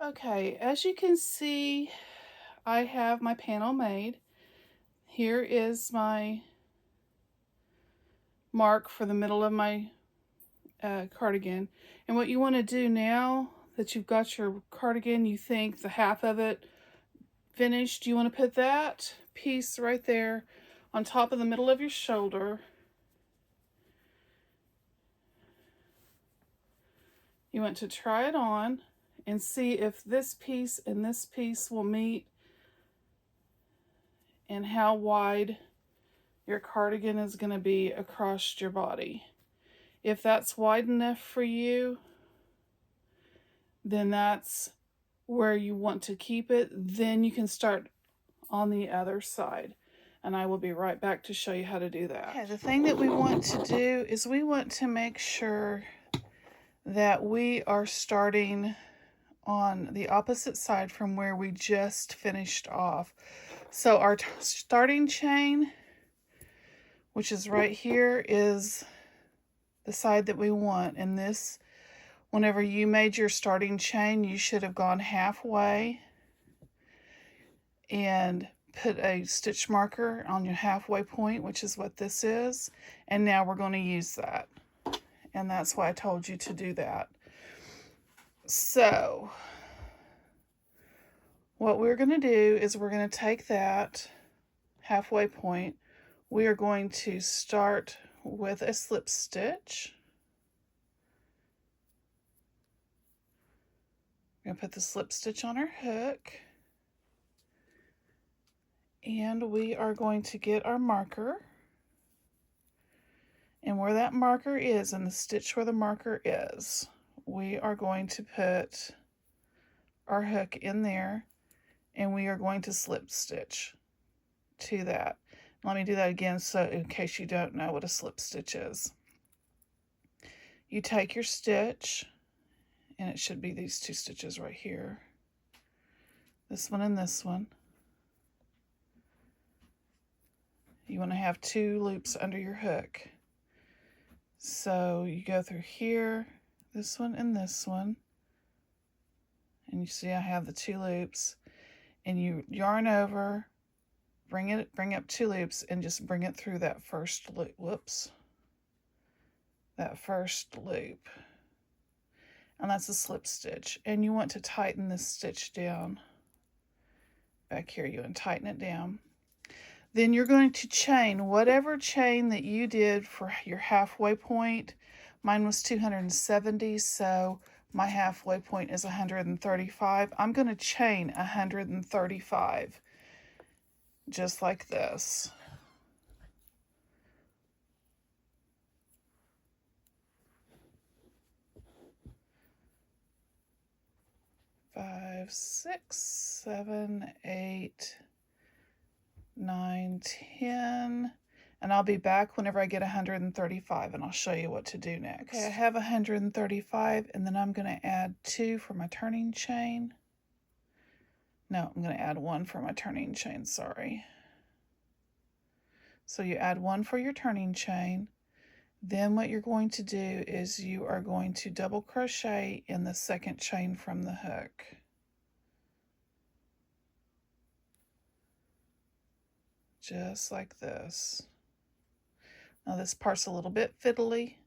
Okay, as you can see, I have my panel made. Here is my mark for the middle of my cardigan. And what you want to do now that you've got your cardigan, you think the half of it finished, you want to put that piece right there on top of the middle of your shoulder. You want to try it on and see if this piece and this piece will meet and how wide your cardigan is going to be across your body. If that's wide enough for you, then that's where you want to keep it. Then you can start on the other side. And I will be right back to show you how to do that. Okay, the thing that we want to do is we want to make sure that we are starting on the opposite side from where we just finished off. So our starting chain, which is right here, is the side that we want. And this, whenever you made your starting chain, you should have gone halfway and put a stitch marker on your halfway point, which is what this is. And now we're going to use that. And that's why I told you to do that. So what we're going to do is we're going to take that halfway point. We are going to start with a slip stitch. We're going to put the slip stitch on our hook. And we are going to get our marker. And where that marker is, in the stitch where the marker is, we are going to put our hook in there, and we are going to slip stitch to that. Let me do that again so in case you don't know what a slip stitch is. You take your stitch, and it should be these two stitches right here. This one and this one. You want to have two loops under your hook. So you go through here, this one and this one. And you see I have the two loops. And you yarn over, bring up two loops, and just bring it through that first loop. Whoops. That first loop. And that's a slip stitch. And you want to tighten this stitch down. Back here, you want to tighten it down. Then you're going to chain whatever chain that you did for your halfway point. Mine was 270, so my halfway point is 135. I'm going to chain 135, just like this. Five, 6, 7, 8, 9, 10, and I'll be back whenever I get 135, and I'll show you what to do next. Okay, I have 135, and then I'm going to add 2 for my turning chain. No, I'm going to add 1 for my turning chain, sorry. So you add 1 for your turning chain. Then what you're going to do is you are going to double crochet in the second chain from the hook. Just like this. Now this part's a little bit fiddly,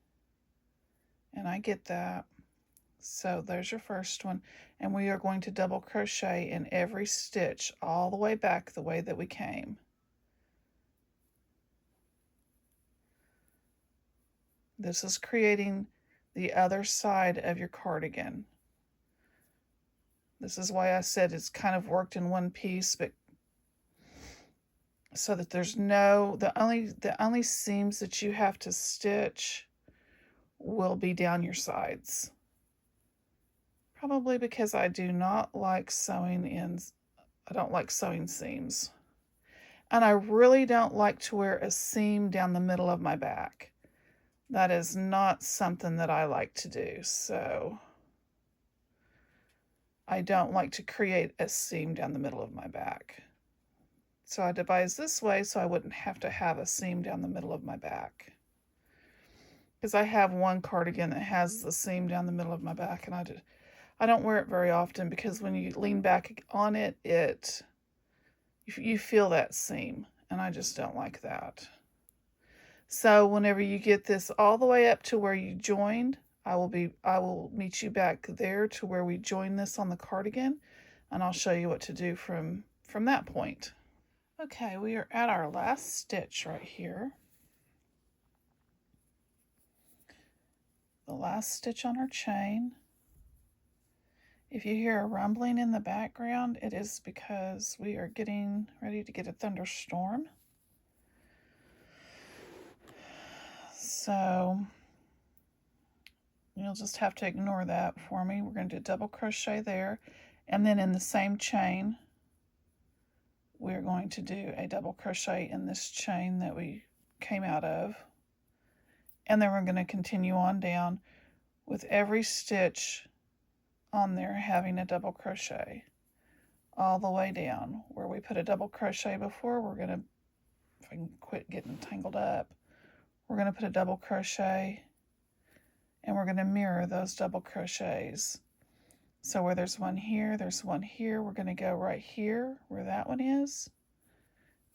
and I get that. So there's your first one, and we are going to double crochet in every stitch all the way back the way that we came. This is creating the other side of your cardigan. This is why I said it's kind of worked in one piece, but so that there's no, the only seams that you have to stitch will be down your sides. Probably because I do not like sewing in, I don't like sewing seams. And I really don't like to wear a seam down the middle of my back. That is not something that I like to do, so I don't like to create a seam down the middle of my back. So I devised this way so I wouldn't have to have a seam down the middle of my back. Because I have one cardigan that has the seam down the middle of my back, and I don't wear it very often because when you lean back on it, you feel that seam, and I just don't like that. So whenever you get this all the way up to where you joined, I will meet you back there to where we join this on the cardigan, and I'll show you what to do from that point. Okay, we are at our last stitch right here. The last stitch on our chain. If you hear a rumbling in the background, it is because we are getting ready to get a thunderstorm. So you'll just have to ignore that for me. We're going to do double crochet there, and then in the same chain we're going to do a double crochet in this chain that we came out of, and then we're going to continue on down with every stitch on there having a double crochet all the way down. Where we put a double crochet before, we're going to, if I can quit getting tangled up, we're going to put a double crochet, and we're going to mirror those double crochets. So where there's one here, there's one here. We're going to go right here where that one is,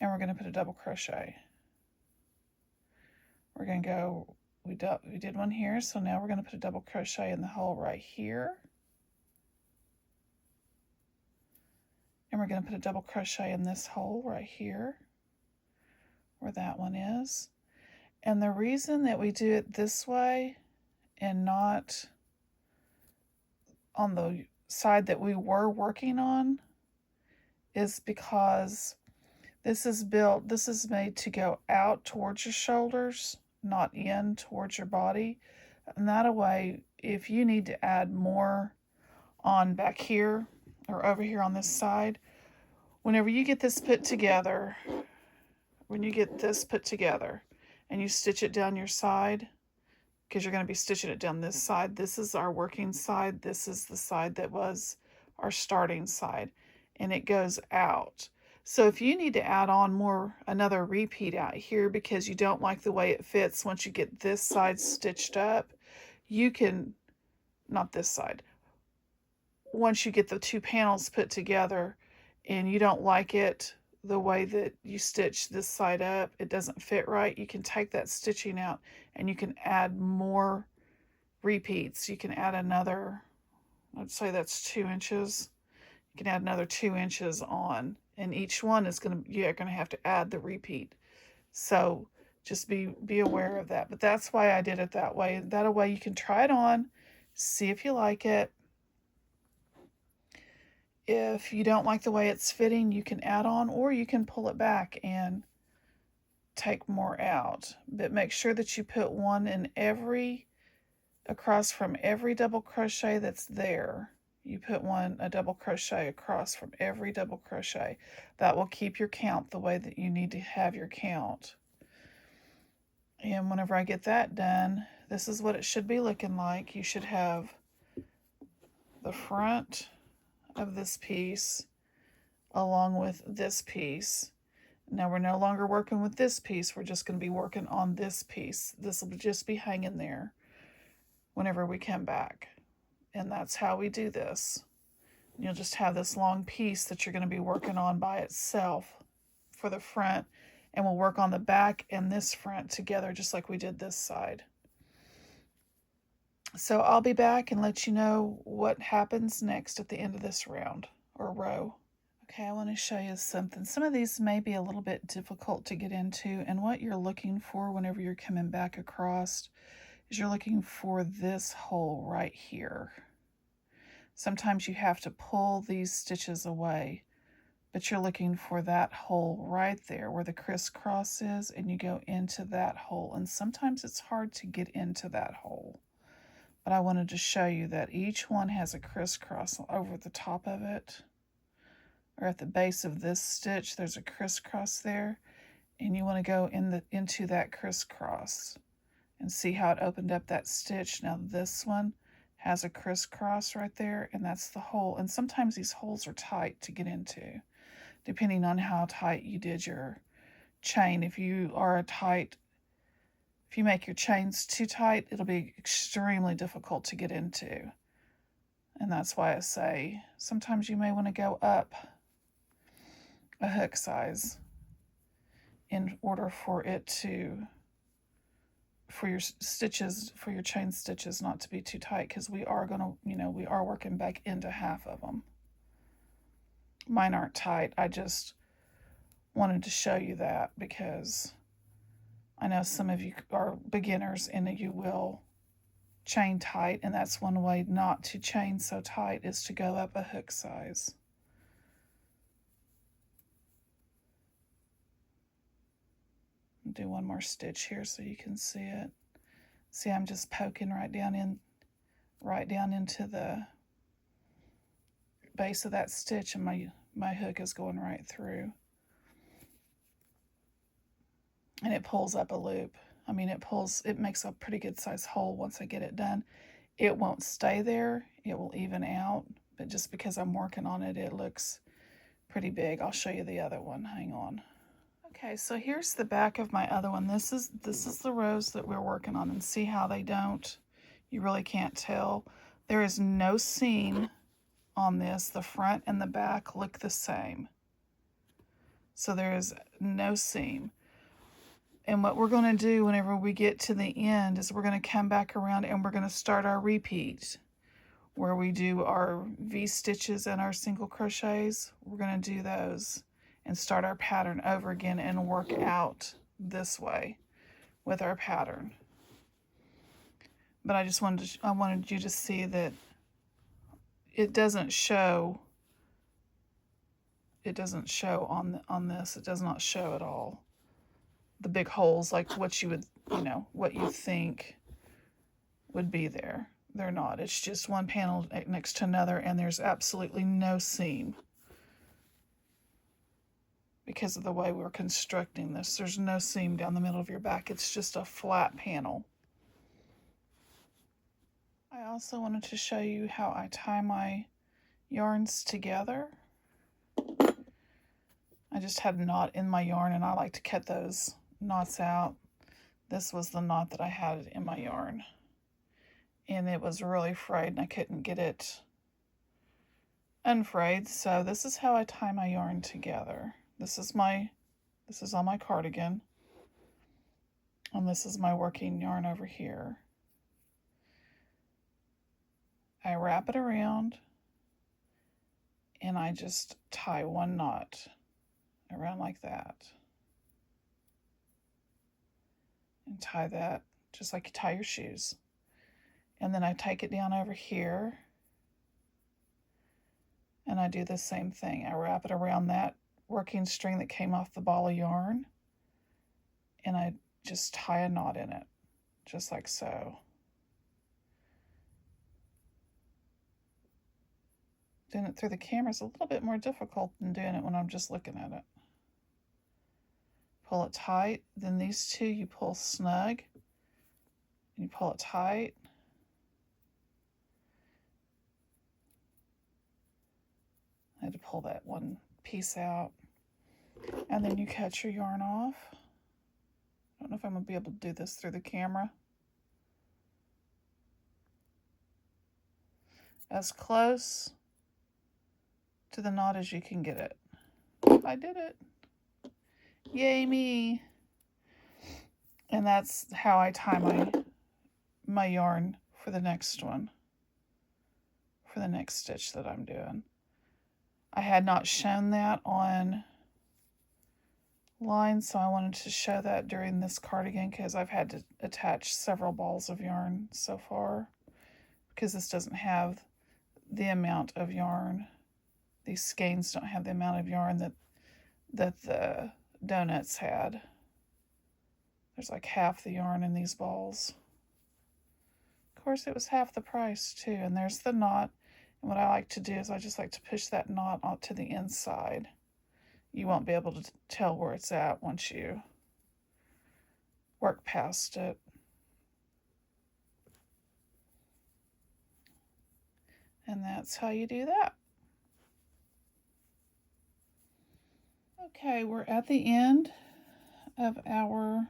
and we're going to put a double crochet. We're going to go, we did one here, so now we're going to put a double crochet in the hole right here. And we're going to put a double crochet in this hole right here where that one is. And the reason that we do it this way and not on the side that we were working on is because this is made to go out towards your shoulders, not in towards your body. And that way, if you need to add more on back here or over here on this side, whenever you get this put together, and you stitch it down your side, because you're going to be stitching it down this side. This is our working side. This is the side that was our starting side, and it goes out. So if you need to add on another repeat out here because you don't like the way it fits once you get this side stitched up, you can, not this side, once you get the two panels put together and you don't like it the way that you stitch this side up, it doesn't fit right, you can take that stitching out and you can add more repeats. You can add another, let's say that's 2 inches. You can add another 2 inches on, and each one is you're going to have to add the repeat. So just be aware of that. But that's why I did it that way. That way you can try it on, see if you like it. If you don't like the way it's fitting, you can add on, or you can pull it back and take more out. But make sure that you put one in across from every double crochet that's there. You put a double crochet across from every double crochet. That will keep your count the way that you need to have your count. And whenever I get that done, this is what it should be looking like. You should have the front of this piece along with this piece. Now we're no longer working with this piece, we're just going to be working on this piece. This will just be hanging there whenever we come back. And that's how we do this. You'll just have this long piece that you're going to be working on by itself for the front, and we'll work on the back and this front together just like we did this side. So I'll be back and let you know what happens next at the end of this round or row. Okay, I want to show you something. Some of these may be a little bit difficult to get into, and what you're looking for whenever you're coming back across is you're looking for this hole right here. Sometimes you have to pull these stitches away, but you're looking for that hole right there where the crisscross is, and you go into that hole. And sometimes it's hard to get into that hole. But I wanted to show you that each one has a crisscross over the top of it, or at the base of this stitch there's a crisscross there, and you want to go into that crisscross and see how it opened up that stitch. Now this one has a crisscross right there, and that's the hole. And sometimes these holes are tight to get into, depending on how tight you did your chain. If you make your chains too tight, it'll be extremely difficult to get into. And that's why I say sometimes you may want to go up a hook size in order for it to, for your stitches, for your chain stitches not to be too tight, because we are going to, we are working back into half of them. Mine aren't tight. I just wanted to show you that because I know some of you are beginners and you will chain tight, and that's one way not to chain so tight is to go up a hook size. Do one more stitch here so you can see it. See, I'm just poking right down into the base of that stitch, and my hook is going right through. And it pulls up a loop. I mean, it makes a pretty good size hole once I get it done. It won't stay there. It will even out, but just because I'm working on it, it looks pretty big. I'll show you the other one. Hang on. Okay, so here's the back of my other one. This is the rows that we're working on, and see how they don't, you really can't tell. There is no seam on this. The front and the back look the same. So there is no seam. And what we're going to do whenever we get to the end is we're going to come back around and we're going to start our repeat where we do our V stitches and our single crochets. We're going to do those and start our pattern over again and work out this way with our pattern. But I wanted you to see that it doesn't show on this. It does not show at all the big holes like what you would, what you think would be there. They're not. It's just one panel next to another, and there's absolutely no seam. Because of the way we're constructing this, there's no seam down the middle of your back. It's just a flat panel. I also wanted to show you how I tie my yarns together. I just had a knot in my yarn, and I like to cut those knots out. This was the knot that I had in my yarn, and it was really frayed, and I couldn't get it unfrayed. So this is how I tie my yarn together. This is on my cardigan, and this is my working yarn over here. I wrap it around, and I just tie one knot around like that. And tie that just like you tie your shoes. And then I take it down over here, and I do the same thing. I wrap it around that working string that came off the ball of yarn, and I just tie a knot in it, just like so. Doing it through the camera is a little bit more difficult than doing it when I'm just looking at it. Pull it tight, then these two you pull snug, and you pull it tight. I had to pull that one piece out, and then you cut your yarn off. I don't know if I'm going to be able to do this through the camera. As close to the knot as you can get it. I did it. Yay me. And that's how I tie my yarn for the next one, for the next stitch that I'm doing. I had not shown that on line, so I wanted to show that during this cardigan because I've had to attach several balls of yarn so far because this doesn't have the amount of yarn. These skeins don't have the amount of yarn that the donuts had. There's like half the yarn in these balls. Of course, it was half the price too. And there's the knot. And what I like to do is I just like to push that knot out to the inside. You won't be able to tell where it's at once you work past it. And that's how you do that. Okay, we're at the end of our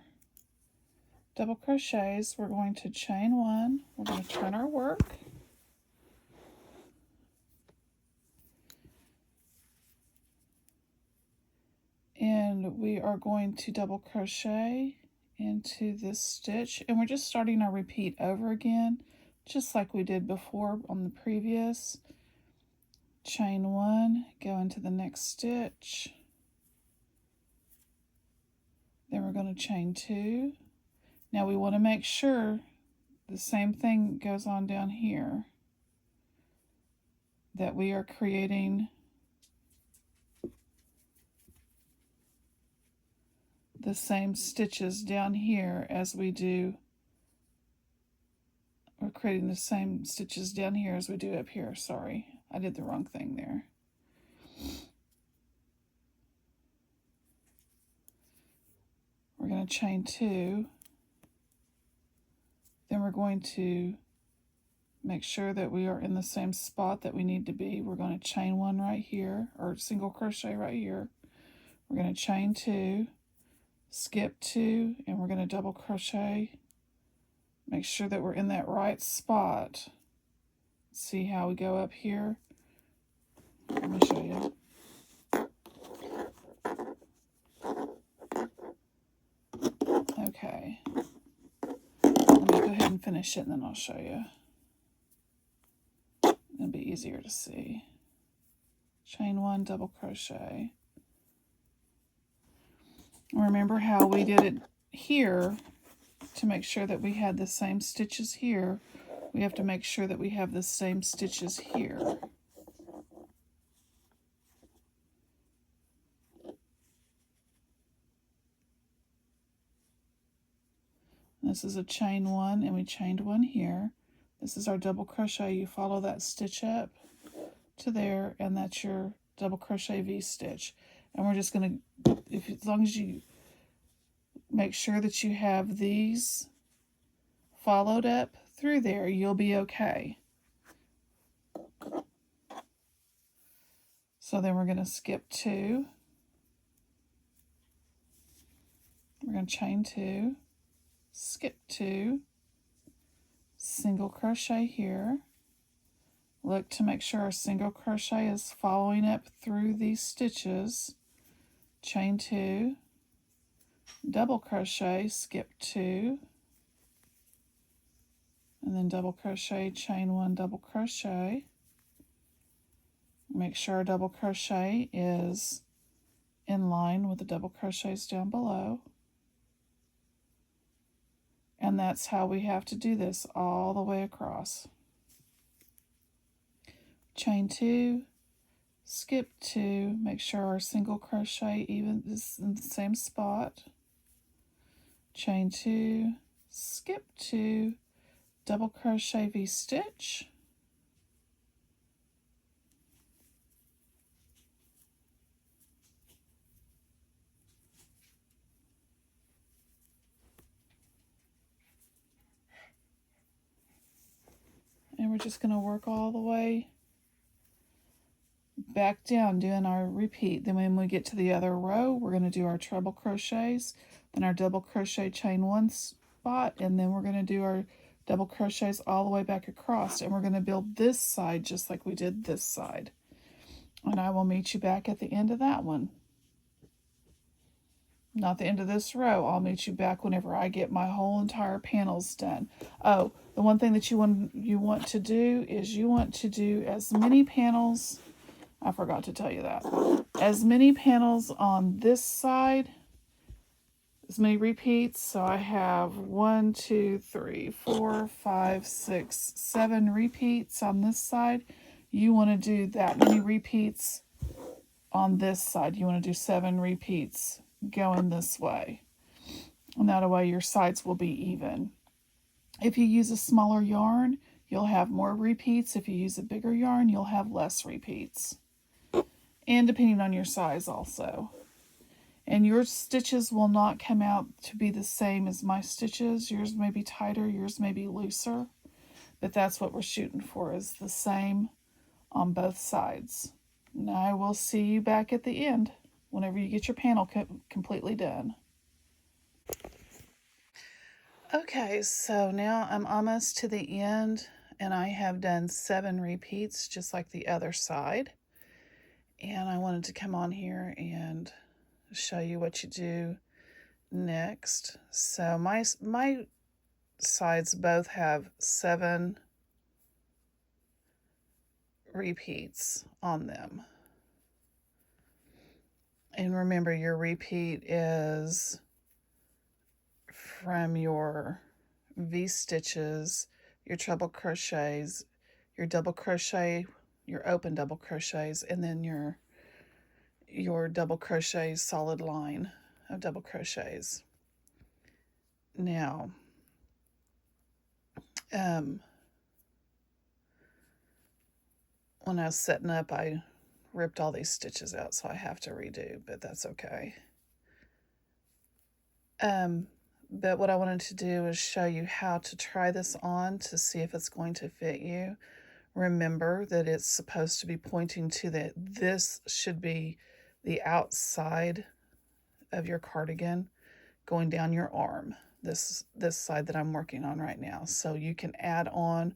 double crochets. We're going to chain one. We're going to turn our work. And we are going to double crochet into this stitch, and we're just starting our repeat over again, just like we did before on the previous. Chain 1, go into the next stitch, then we're going to chain 2. Now we want to make sure the same thing goes on down here, that we are creating the same stitches down here as we do. We're creating the same stitches down here as we do up here. Sorry, I did the wrong thing there. We're going to chain 2. Then we're going to make sure that we are in the same spot that we need to be. We're going to chain 1 right here, or single crochet right here. We're going to chain 2, skip 2, and we're going to double crochet. Make sure that we're in that right spot. See how we go up here? Let me show you. Okay. Let me go ahead and finish it, and then I'll show you. It'll be easier to see. Chain 1, double crochet. Remember how we did it here. To make sure that we had the same stitches here, we have to make sure that we have the same stitches here. This is a chain 1, and we chained 1 here. This is our double crochet. You follow that stitch up to there, and that's your double crochet V-stitch. And we're just going to, as long as you make sure that you have these followed up through there, you'll be okay. So then we're going to skip 2. We're going to chain 2, skip 2, single crochet here. Look to make sure our single crochet is following up through these stitches. Chain 2, double crochet, skip 2, and then double crochet, chain 1, double crochet. Make sure our double crochet is in line with the double crochets down below. And that's how we have to do this all the way across. Chain 2, skip 2, make sure our single crochet even is in the same spot. Chain 2, skip 2, double crochet V-stitch. And we're just going to work all the way back down doing our repeat. Then when we get to the other row, we're going to do our treble crochets, then our double crochet, chain 1 spot, and then we're going to do our double crochets all the way back across, and we're going to build this side just like we did this side. And I will meet you back at the end of that one. Not the end of this row. I'll meet you back whenever I get my whole entire panels done. Oh, the one thing that you want to do is you want to do as many panels. I forgot to tell you that. As many panels on this side, as many repeats. So I have 1, 2, 3, 4, 5, 6, 7 repeats on this side. You want to do that many repeats on this side. You want to do 7 repeats going this way. And that way your sides will be even. If you use a smaller yarn, you'll have more repeats. If you use a bigger yarn, you'll have less repeats. And depending on your size also. And your stitches will not come out to be the same as my stitches. Yours may be tighter, yours may be looser. But that's what we're shooting for, is the same on both sides. And I will see you back at the end whenever you get your panel completely done. Okay, so now I'm almost to the end, and I have done 7 repeats just like the other side. And I wanted to come on here and show you what you do next. So my sides both have 7 repeats on them. And remember, your repeat is from your V-stitches, your treble crochets, your double crochet, your open double crochets, and then your double crochet solid line of double crochets. Now, when I was setting up, I ripped all these stitches out, so I have to redo, but that's okay. But what I wanted to do is show you how to try this on to see if it's going to fit you. Remember that it's supposed to be pointing to this should be the outside of your cardigan going down your arm, this side that I'm working on right now. So you can add on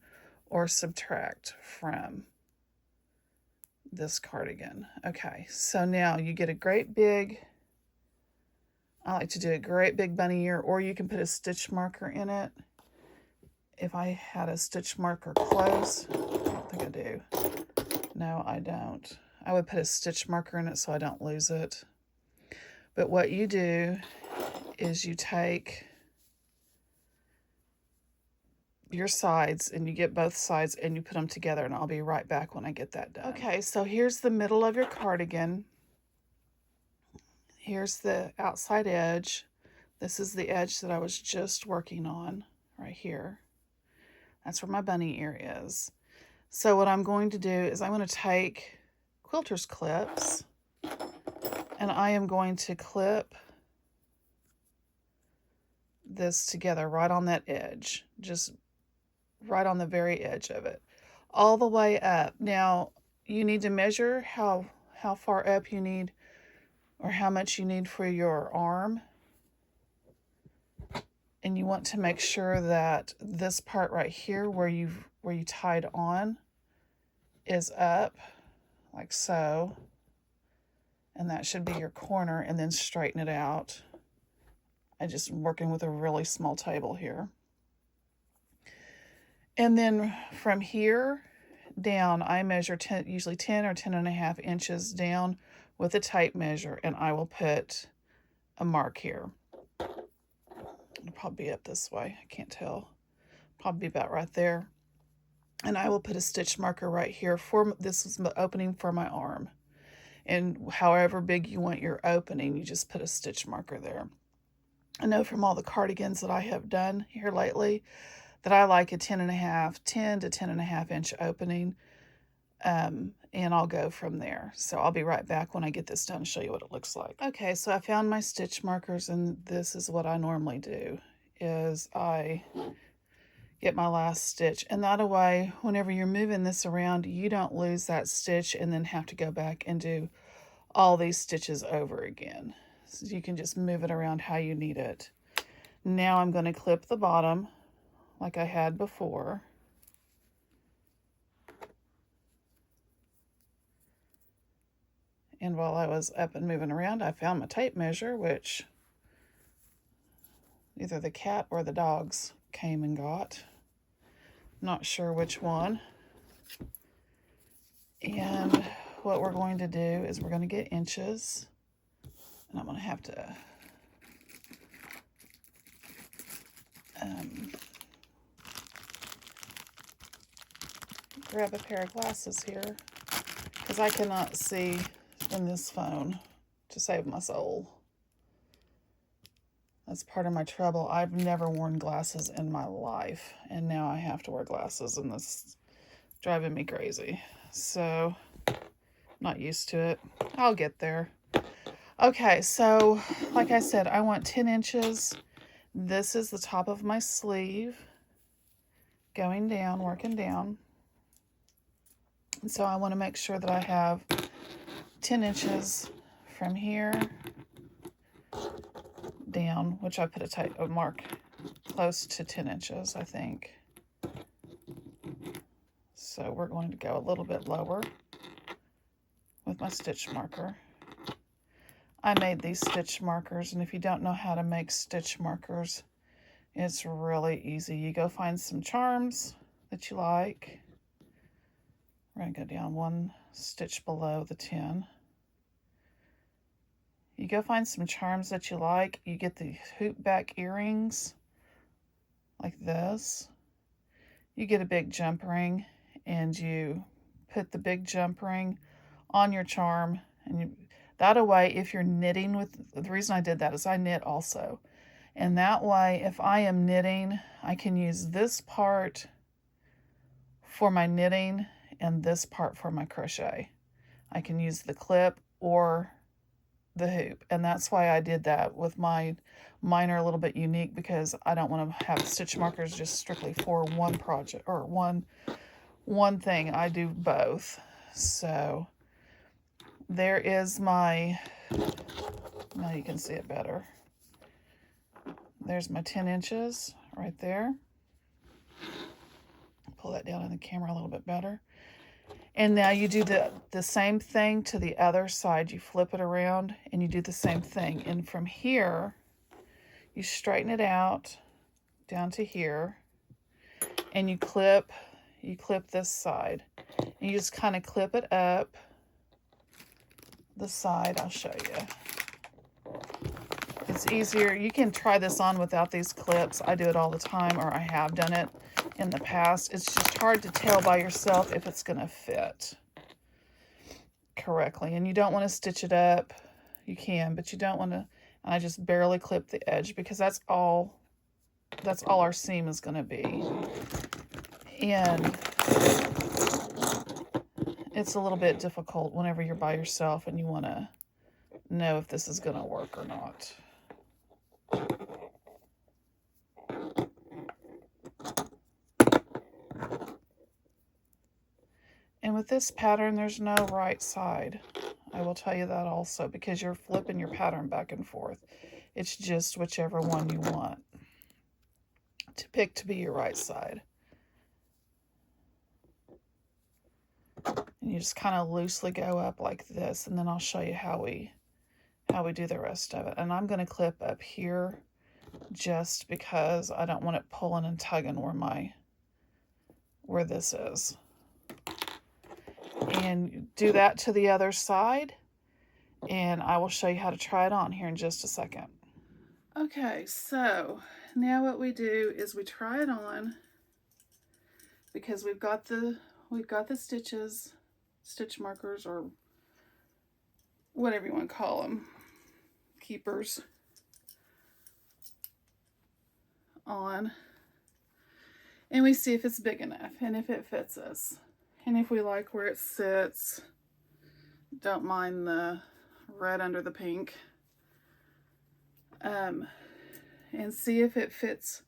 or subtract from this cardigan. Okay, so now you get a great big, I like to do a great big bunny ear, or you can put a stitch marker in it. If I had a stitch marker close, I don't think I do. No, I don't. I would put a stitch marker in it so I don't lose it. But what you do is you take your sides and you get both sides and you put them together, and I'll be right back when I get that done. Okay, so here's the middle of your cardigan. Here's the outside edge. This is the edge that I was just working on right here. That's where my bunny ear is. So what I'm going to do is I'm going to take quilter's clips and I am going to clip this together right on that edge, just right on the very edge of it, all the way up. Now you need to measure how far up you need or how much you need for your arm. And you want to make sure that this part right here where you tied on is up like so. And that should be your corner, and then straighten it out. I'm just working with a really small table here. And then from here down, I measure usually 10 or 10.5 inches down with a tape measure, and I will put a mark here. It'll probably be up this way. I can't tell. Probably about right there. And I will put a stitch marker right here this is the opening for my arm. And however big you want your opening, you just put a stitch marker there. I know from all the cardigans that I have done here lately that I like a 10 to 10.5 inch opening. And I'll go from there. So I'll be right back when I get this done to show you what it looks like. Okay, so I found my stitch markers, and this is what I normally do, is I get my last stitch. And that way, whenever you're moving this around, you don't lose that stitch and then have to go back and do all these stitches over again. So you can just move it around how you need it. Now I'm going to clip the bottom like I had before. And while I was up and moving around, I found my tape measure, which either the cat or the dogs came and got. Not sure which one. And what we're going to do is we're going to get inches. And I'm going to have to grab a pair of glasses here, because I cannot see in this phone to save my soul. That's part of my trouble. I've never worn glasses in my life, and now I have to wear glasses, and this is driving me crazy. So, not used to it. I'll get there. Okay, so like I said, I want 10 inches. This is the top of my sleeve, going down, working down. And so I want to make sure that I have 10 inches from here down, which I put a mark close to 10 inches, I think. So we're going to go a little bit lower with my stitch marker. I made these stitch markers, and if you don't know how to make stitch markers, it's really easy. You go find some charms that you like. We're going to go down 1 stitch below the 10. You go find some charms that you like. You get the hoop back earrings like this. You get a big jump ring, and you put the big jump ring on your charm, and that way, if you're knitting with, the reason I did that is I knit also, and that way if I am knitting, I can use this part for my knitting and this part for my crochet. I can use the clip or the hoop, and that's why I did that with mine are a little bit unique, because I don't want to have stitch markers just strictly for one project or one thing. I do both. So there is my, now you can see it better. There's my 10 inches right there. Pull that down in the camera a little bit better. And now you do the same thing to the other side. You flip it around and you do the same thing. And from here, you straighten it out down to here, and you clip this side. And you just kind of clip it up the side. I'll show you. It's easier. You can try this on without these clips. I do it all the time, or I have done it in the past. It's just hard to tell by yourself if it's going to fit correctly. And you don't want to stitch it up. You can, but you don't want to. I just barely clip the edge, because that's all our seam is going to be. And it's a little bit difficult whenever you're by yourself and you want to know if this is going to work or not. And with this pattern, there's no right side. I will tell you that also, because you're flipping your pattern back and forth. It's just whichever one you want to pick to be your right side. And you just kind of loosely go up like this, and then I'll show you how we do the rest of it. And I'm going to clip up here just because I don't want it pulling and tugging where this is. And do that to the other side, and I will show you how to try it on here in just a second. Okay, so now what we do is we try it on, because we've got the stitch markers, or whatever you want to call them, keepers, on, and we see if it's big enough and if it fits us. And if we like where it sits, don't mind the red under the pink, and see if it fits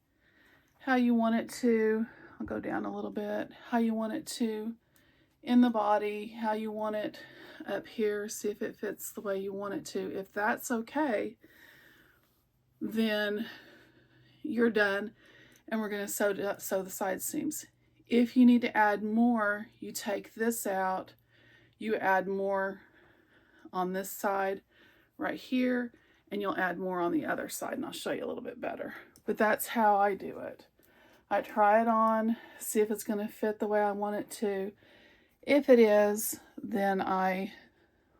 how you want it to. I'll go down a little bit. How you want it to in the body, how you want it up here. See if it fits the way you want it to. If that's okay, then you're done, and we're going to sew the side seams. If you need to add more, you take this out, you add more on this side right here, and you'll add more on the other side, and I'll show you a little bit better. But that's how I do it. I try it on, see if it's going to fit the way I want it to. If it is, then I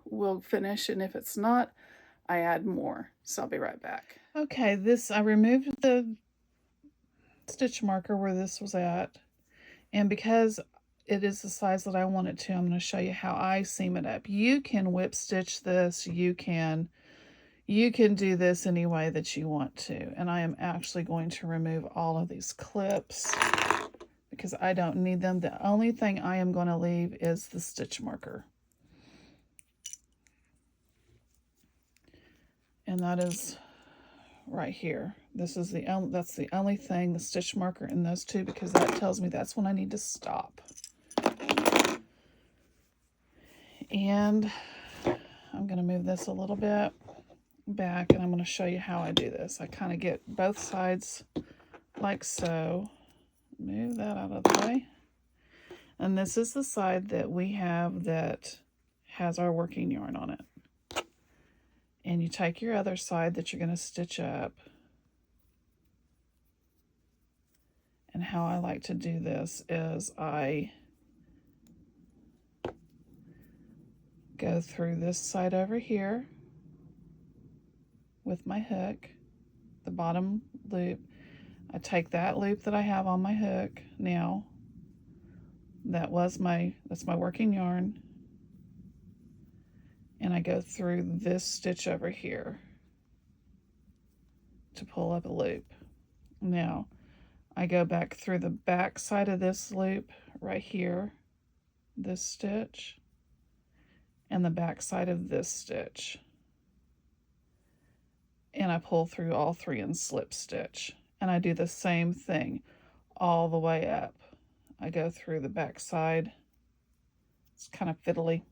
will finish, and if it's not, I add more. So I'll be right back. Okay, I removed the stitch marker where this was at. And because it is the size that I want it to, I'm going to show you how I seam it up. You can whip stitch this. You can do this any way that you want to. And I am actually going to remove all of these clips because I don't need them. The only thing I am going to leave is the stitch marker. And that is right here. That's the only thing, the stitch marker in those two, because that tells me that's when I need to stop. And I'm going to move this a little bit back, and I'm going to show you how I do this. I kind of get both sides like so. Move that out of the way. And this is the side that we have that has our working yarn on it. And you take your other side that you're going to stitch up. And how I like to do this is I go through this side over here with my hook, the bottom loop. I take that loop that I have on my hook now. That's my working yarn. And I go through this stitch over here to pull up a loop. Now, I go back through the back side of this loop right here, this stitch, and the back side of this stitch. And I pull through all three and slip stitch. And I do the same thing all the way up. I go through the back side. It's kind of fiddly.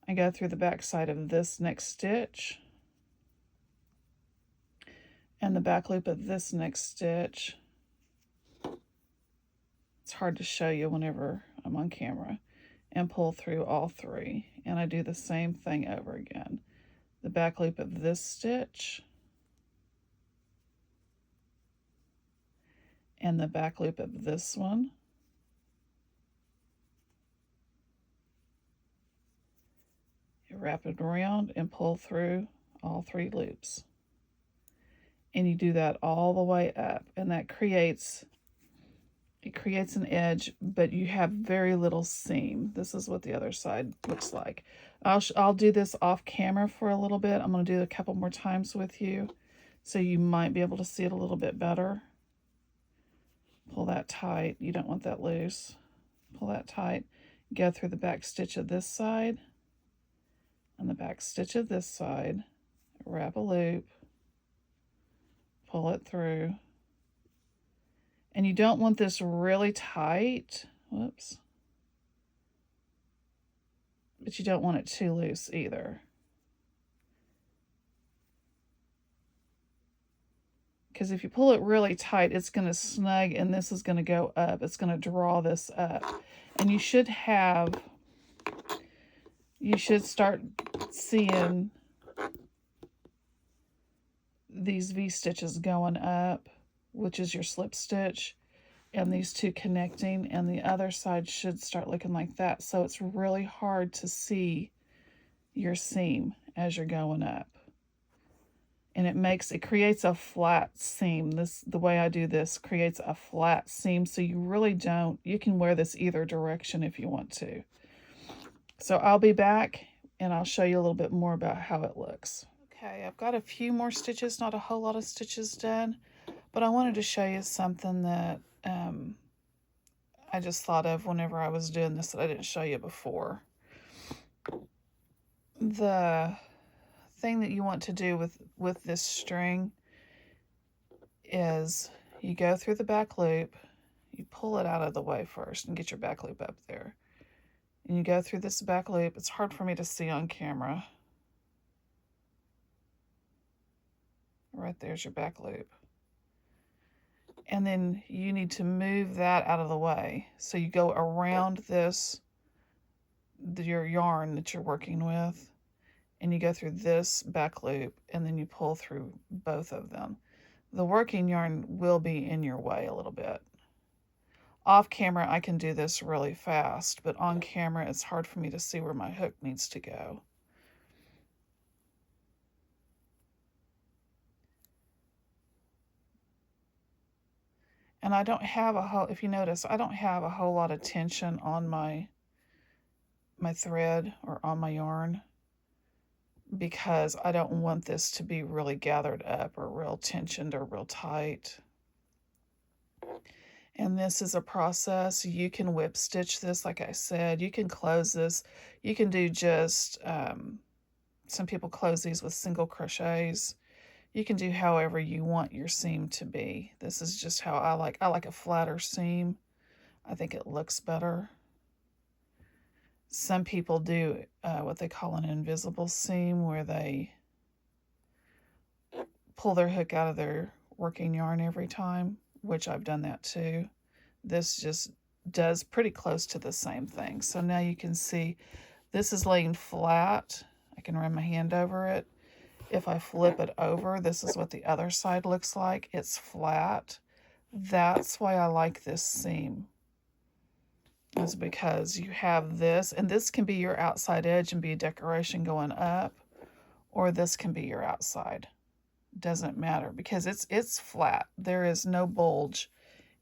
I go through the back side of this next stitch and the back loop of this next stitch. It's hard to show you whenever I'm on camera, and pull through all three. And I do the same thing over again. The back loop of this stitch and the back loop of this one. You wrap it around and pull through all three loops. And you do that all the way up, and that creates an edge, but you have very little seam. This is what the other side looks like. I'll do this off camera for a little bit. I'm going to do it a couple more times with you, so you might be able to see it a little bit better. Pull that tight. You don't want that loose. Pull that tight. Go through the back stitch of this side and the back stitch of this side. Wrap a loop. Pull it through. And you don't want this really tight. Whoops. But you don't want it too loose either. Because if you pull it really tight, it's going to snug and this is going to go up. It's going to draw this up. And you should start seeing these V-stitches going up, which is your slip stitch, and these two connecting, and the other side should start looking like that. So it's really hard to see your seam as you're going up. And it creates a flat seam. The way I do this creates a flat seam, so you can wear this either direction if you want to. So I'll be back and I'll show you a little bit more about how it looks. Okay, I've got a few more stitches, not a whole lot of stitches done, but I wanted to show you something that I just thought of whenever I was doing this that I didn't show you before. The thing that you want to do with this string is you go through the back loop, you pull it out of the way first and get your back loop up there. And you go through this back loop. It's hard for me to see on camera. Right there's your back loop. And then you need to move that out of the way. So you go around your yarn that you're working with, and you go through this back loop, and then you pull through both of them. The working yarn will be in your way a little bit. Off camera, I can do this really fast, but on camera, it's hard for me to see where my hook needs to go. And I don't have if you notice, I don't have a whole lot of tension on my thread or on my yarn, because I don't want this to be really gathered up or real tensioned or real tight. And this is a process. You can whip stitch this, like I said. You can close this. You can do just, some people close these with single crochets. You can do however you want your seam to be. This is just how I like a flatter seam. I think it looks better. Some people do what they call an invisible seam, where they pull their hook out of their working yarn every time, which I've done that too. This just does pretty close to the same thing. So now you can see this is laying flat. I can run my hand over it. if I flip it over, this is what the other side looks like. It's flat. That's why I like this seam, is because you have this, and this can be your outside edge and be a decoration going up, or this can be your outside. Doesn't matter because it's flat. There is no bulge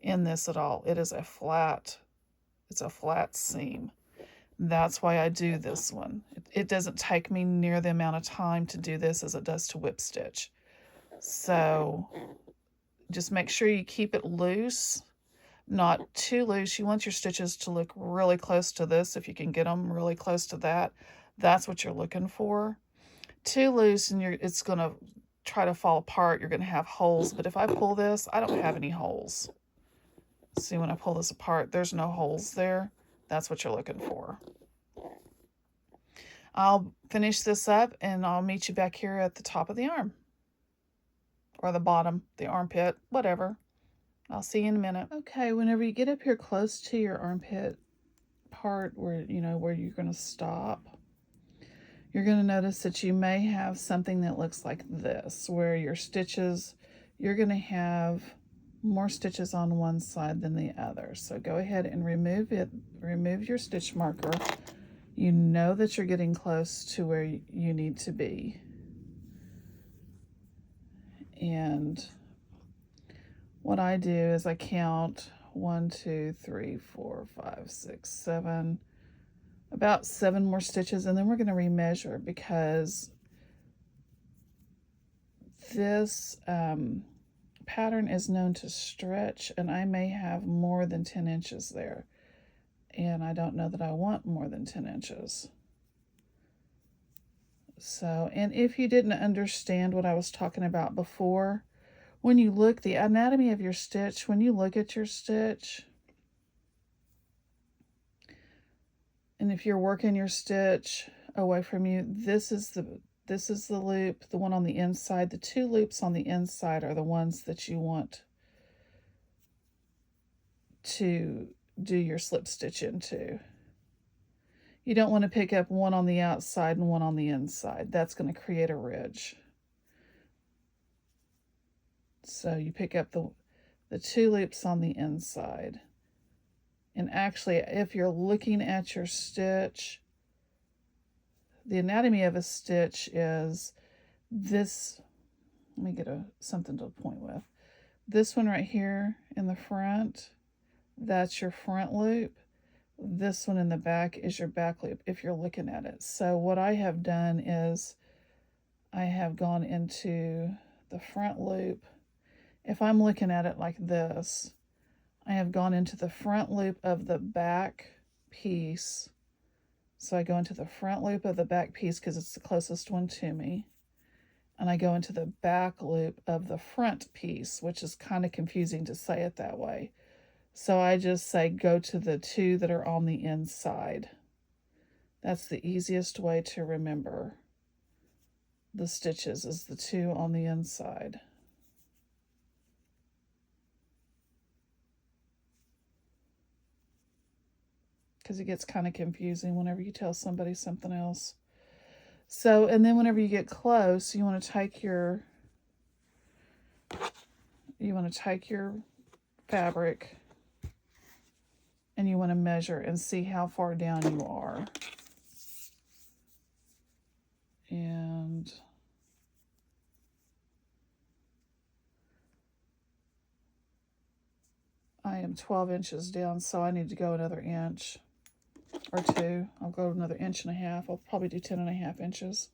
in this at all. It is it's a flat seam. That's why I do this one. It doesn't take me near the amount of time to do this as it does to whip stitch. So just make sure you keep it loose, not too loose. You want your stitches to look really close to this. If you can get them really close to that, that's what you're looking for. Too loose and it's going to try to fall apart. You're going to have holes. But if I pull this, I don't have any holes. See, when I pull this apart, there's no holes there. That's what you're looking for. I'll finish this up and I'll meet you back here at the top of the arm. Or the bottom, the armpit, whatever. I'll see you in a minute. Okay, whenever you get up here close to your armpit part where, where you're going to stop, you're going to notice that you may have something that looks like this, where your stitches, you're going to have more stitches on one side than the other. So go ahead and remove your stitch marker. You know that you're getting close to where you need to be. And what I do is I count 1, 2, 3, 4, 5, 6, 7, about 7 more stitches, and then we're going to remeasure because this pattern is known to stretch, and I may have more than 10 inches there, and I don't know that I want more than 10 inches. So, and if you didn't understand what I was talking about before, when you look, the anatomy of your stitch, when you look at your stitch, and if you're working your stitch away from you, this is the loop, the one on the inside. The 2 loops on the inside are the ones that you want to do your slip stitch into. You don't want to pick up one on the outside and one on the inside. That's going to create a ridge. So you pick up the 2 loops on the inside. And actually, if you're looking at your stitch, the anatomy of a stitch is this. Let me get something to point with. This one right here in the front, that's your front loop. This one in the back is your back loop if you're looking at it. So what I have done is I have gone into the front loop. If I'm looking at it like this, I have gone into the front loop of the back piece. So I go into the front loop of the back piece because it's the closest one to me. And I go into the back loop of the front piece, which is kind of confusing to say it that way. So I just say go to the 2 that are on the inside. That's the easiest way to remember the stitches, is the 2 on the inside. Because it gets kind of confusing whenever you tell somebody something else. So, and then whenever you get close, you want to take your fabric and you want to measure and see how far down you are. And I am 12 inches down, so I need to go another inch or 2. I'll go another 1.5 inches. I'll probably do 10.5 inches.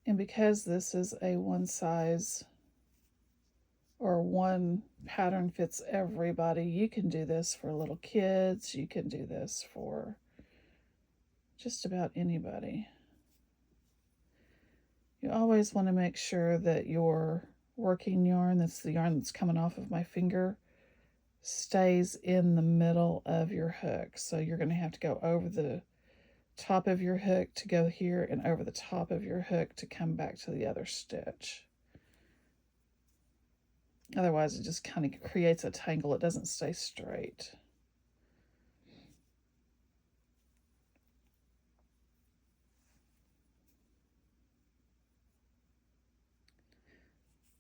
And because this is a one size or one pattern fits everybody, you can do this for little kids. You can do this for just about anybody. You always want to make sure that your working yarn, that's the yarn that's coming off of my finger, stays in the middle of your hook. So you're going to have to go over the top of your hook to go here and over the top of your hook to come back to the other stitch. Otherwise, it just kind of creates a tangle. It doesn't stay straight.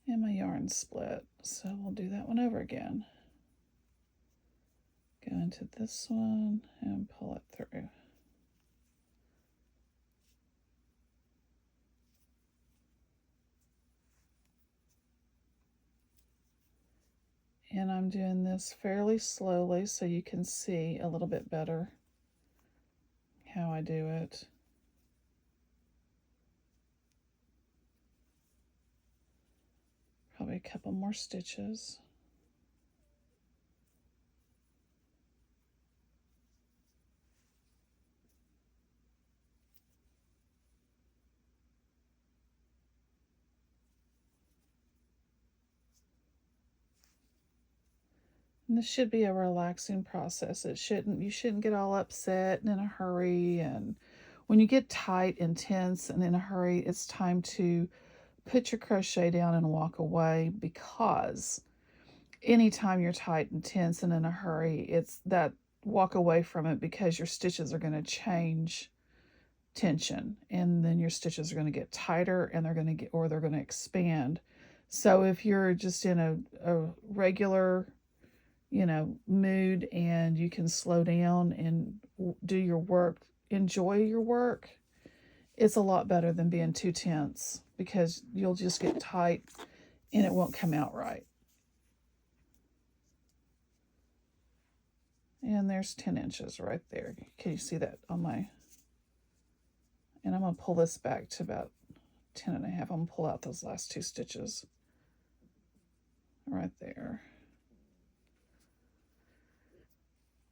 And my yarn split, so we'll do that one over again. Go into this one and pull it through. And I'm doing this fairly slowly so you can see a little bit better how I do it. Probably a couple more stitches. And this should be a relaxing process. You shouldn't get all upset and in a hurry. And when you get tight and tense and in a hurry, it's time to put your crochet down and walk away, because anytime you're tight and tense and in a hurry, it's that walk away from it, because your stitches are going to change tension, and then your stitches are going to get tighter, and they're going to expand. So if you're just in a regular mood, and you can slow down and do your work, enjoy your work, it's a lot better than being too tense, because you'll just get tight and it won't come out right. And there's 10 inches right there. Can you see that on my, and I'm going to pull this back to about 10 and a half. I'm going to pull out those last 2 stitches right there.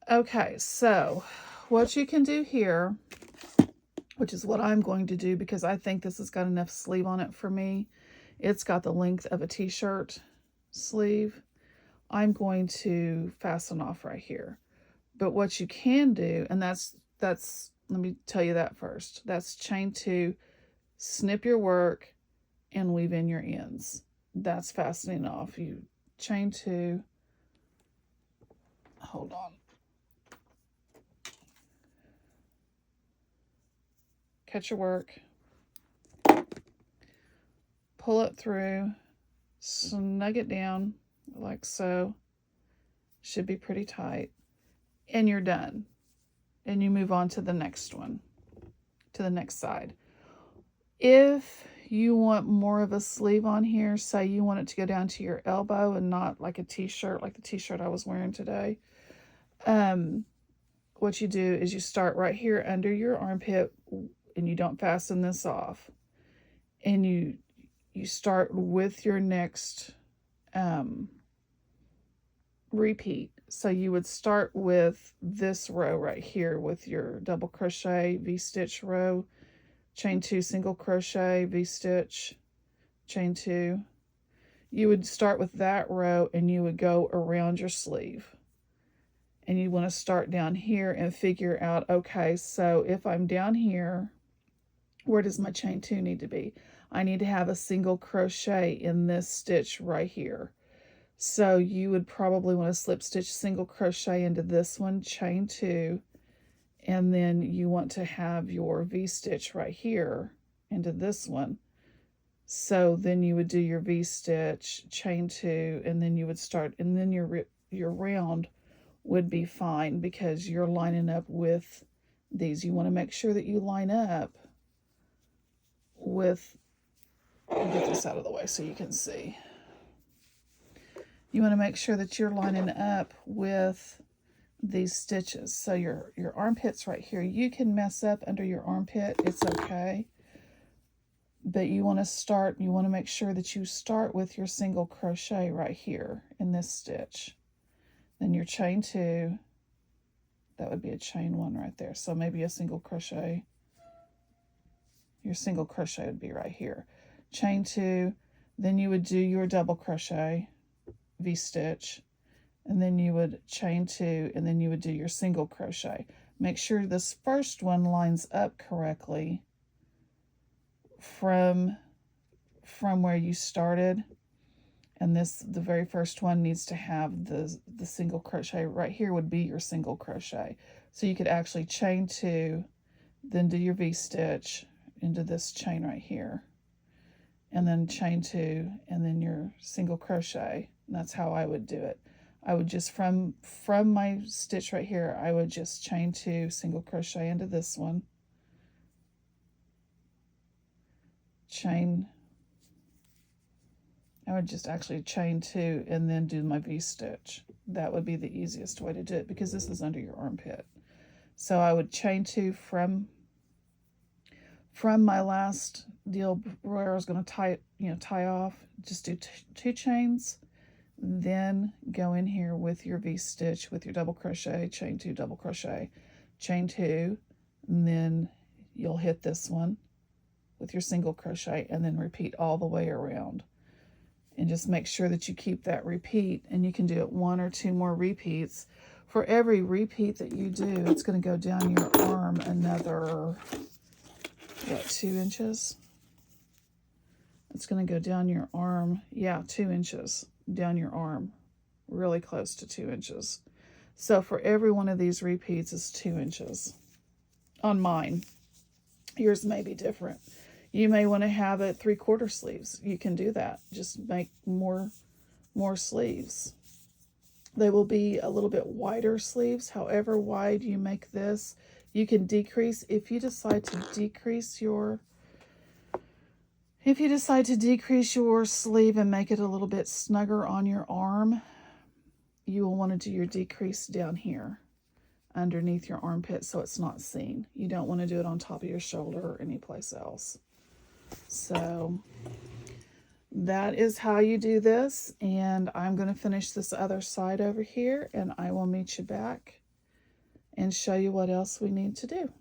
Okay, so what you can do here, which is what I'm going to do, because I think this has got enough sleeve on it for me. It's got the length of a t-shirt sleeve. I'm going to fasten off right here. But what you can do, and that's let me tell you that first. That's chain 2, snip your work, and weave in your ends. That's fastening off. You chain 2. Hold on. Catch your work, pull it through, snug it down like so. Should be pretty tight, and you're done. And you move on to the next one, to the next side. If you want more of a sleeve on here, say you want it to go down to your elbow and not like a t-shirt, like the t-shirt I was wearing today, what you do is you start right here under your armpit, and you don't fasten this off, and you start with your next repeat. So you would start with this row right here with your double crochet, V-stitch row, chain 2, single crochet, V-stitch, chain 2. You would start with that row, and you would go around your sleeve. And you want to start down here and figure out, okay, so if I'm down here, where does my chain 2 need to be? I need to have a single crochet in this stitch right here. So you would probably want to slip stitch single crochet into this one, chain 2, and then you want to have your V-stitch right here into this one. So then you would do your V-stitch, chain 2, and then you would start, and then your round would be fine, because you're lining up with these. You want to make sure that you line up with, I'll get this out of the way so you can see. You want to make sure that you're lining up with these stitches. So your armpit's right here. You can mess up under your armpit, it's okay. But you want to make sure that you start with your single crochet right here in this stitch. Then your chain 2, that would be a chain 1 right there. So maybe a single crochet. Your single crochet would be right here. Chain 2, then you would do your double crochet, V-stitch, and then you would chain 2, and then you would do your single crochet. Make sure this first one lines up correctly from where you started, And this, the very first one needs to have the single crochet right here would be your single crochet. So you could actually chain 2, then do your V-stitch into this chain right here, and then chain 2, and then your single crochet. And that's how I would do it. I would just, from my stitch right here, I would just chain 2, single crochet into this one, chain, I would just actually chain 2 and then do my V-stitch. That would be the easiest way to do it because this is under your armpit. So I would chain 2 from my last deal where I was going to tie off, just do 2 chains, then go in here with your V-stitch with your double crochet, chain 2, double crochet, chain 2, and then you'll hit this one with your single crochet and then repeat all the way around. And just make sure that you keep that repeat, and you can do it 1 or 2 more repeats. For every repeat that you do, it's going to go down your arm another, what, 2 inches? It's going to go down your arm, yeah, 2 inches down your arm, really close to 2 inches. So for every one of these repeats is 2 inches on mine. Yours may be different. You may want to have it 3/4 sleeves. You can do that. Just make more sleeves. They will be a little bit wider sleeves. However wide you make this, you can decrease. If you decide to decrease your sleeve and make it a little bit snugger on your arm, you will want to do your decrease down here underneath your armpit so it's not seen. You don't want to do it on top of your shoulder or anyplace else. So that is how you do this, and I'm going to finish this other side over here, and I will meet you back and show you what else we need to do.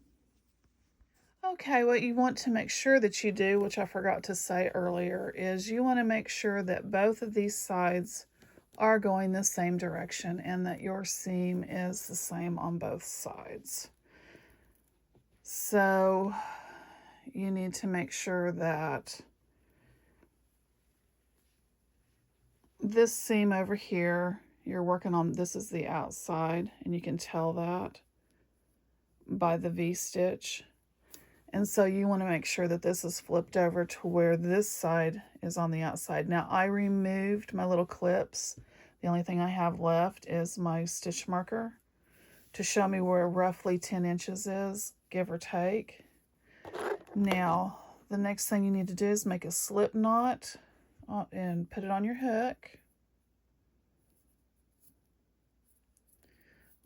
Okay, what you want to make sure that you do, which I forgot to say earlier, is you want to make sure that both of these sides are going the same direction and that your seam is the same on both sides. So you need to make sure that this seam over here, you're working on, this is the outside, and you can tell that by the V-stitch. And so you want to make sure that this is flipped over to where this side is on the outside. Now I removed my little clips. The only thing I have left is my stitch marker to show me where roughly 10 inches is, give or take. Now, the next thing you need to do is make a slip knot and put it on your hook.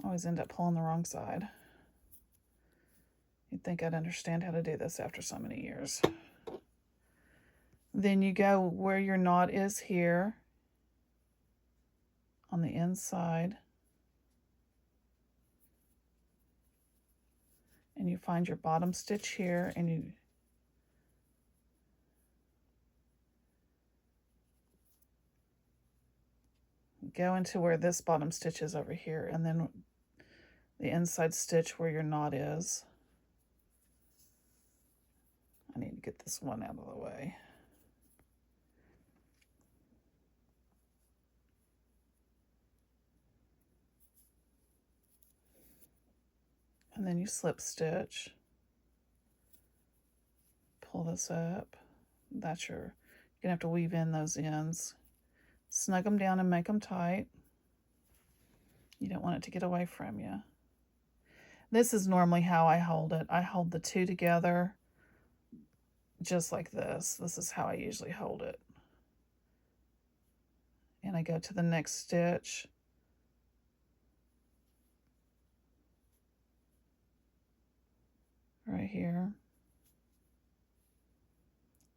I always end up pulling the wrong side. You'd think I'd understand how to do this after so many years. Then you go where your knot is here on the inside. And you find your bottom stitch here, and you go into where this bottom stitch is over here, and then the inside stitch where your knot is. I need to get this one out of the way. And then you slip stitch, pull this up. That's your, you're gonna have to weave in those ends. Snug them down and make them tight. You don't want it to get away from you. This is normally how I hold it. I hold the two together just like this. This is how I usually hold it. And I go to the next stitch. Right here.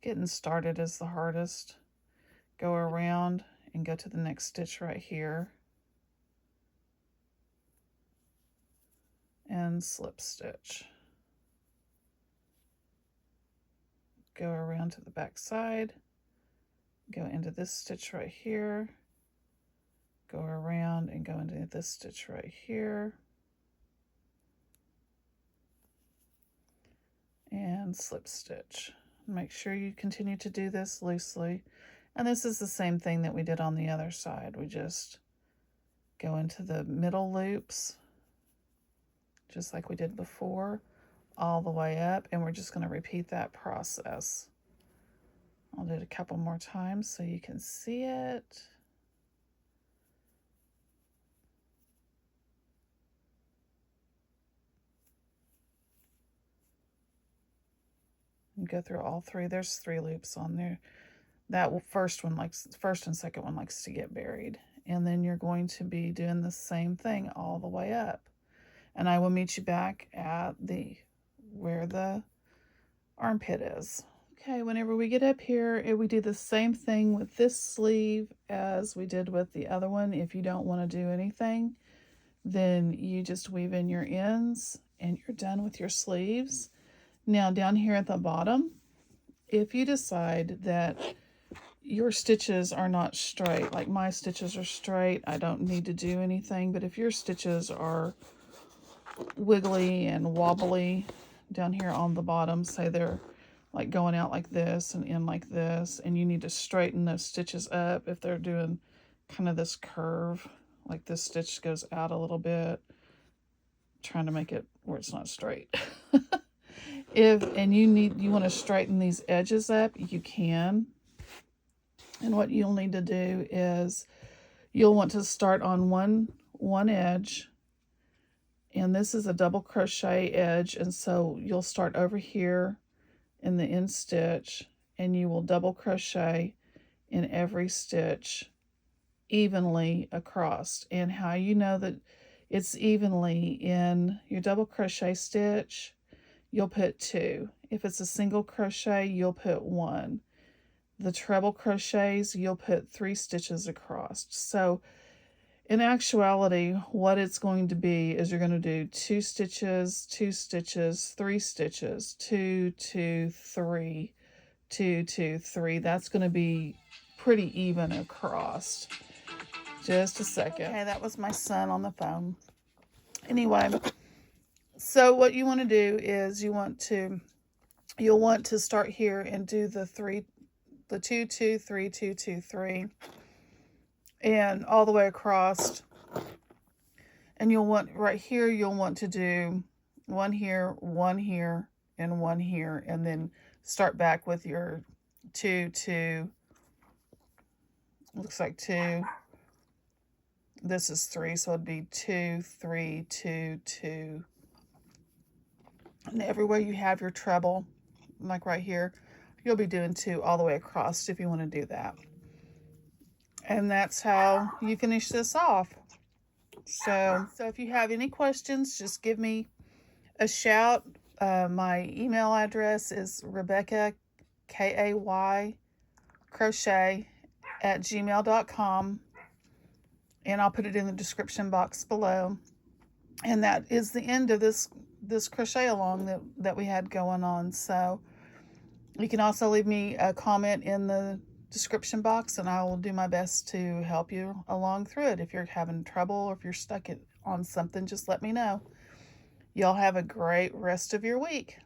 Getting started is the hardest. Go around and go to the next stitch right here. And slip stitch. Go around to the back side. Go into this stitch right here. Go around and go into this stitch right here. And slip stitch. Make sure you continue to do this loosely. And this is the same thing that we did on the other side. We just go into the middle loops, just like we did before, all the way up, and we're just going to repeat that process. I'll do it a couple more times so you can see it. And go through all three. There's 3 loops on there. That first and second one likes to get buried. And then you're going to be doing the same thing all the way up. And I will meet you back at where the armpit is. Okay, whenever we get up here, we do the same thing with this sleeve as we did with the other one. If you don't want to do anything, then you just weave in your ends and you're done with your sleeves. Now down here at the bottom, if you decide that your stitches are not straight, like my stitches are straight, I don't need to do anything. But if your stitches are wiggly and wobbly down here on the bottom, say they're like going out like this and in like this, and you need to straighten those stitches up, if they're doing kind of this curve, like this stitch goes out a little bit, trying to make it where it's not straight. You want to straighten these edges up, you can. And what you'll need to do is you'll want to start on one edge, and this is a double crochet edge, and so you'll start over here in the end stitch, and you will double crochet in every stitch evenly across. And how you know that it's evenly, in your double crochet stitch, you'll put 2. If it's a single crochet, you'll put 1. The treble crochets, you'll put 3 stitches across. So in actuality, what it's going to be is you're going to do 2 stitches, 2 stitches, 3 stitches, 2, 2, 3, 2, 2, 3. That's going to be pretty even across. Just a second. Okay, that was my son on the phone. Anyway, so what you want to do is you'll want to start here and do the 2, 2, 3, 2, 2, 3, and all the way across. And you'll want right here, you'll want to do 1 here, 1 here, and 1 here, and then start back with your 2, 2. Looks like 2. This is 3, so it'd be 2, 3, 2, 2. And everywhere you have your treble, like right here, you'll be doing 2 all the way across if you want to do that. And that's how you finish this off. So if you have any questions, just give me a shout. My email address is Rebecca, K-A-Y, crochet@gmail.com. And I'll put it in the description box below. And that is the end of this crochet along that we had going on. So you can also leave me a comment in the description box, and I will do my best to help you along through it. If you're having trouble or if you're stuck on something, just let me know. Y'all have a great rest of your week.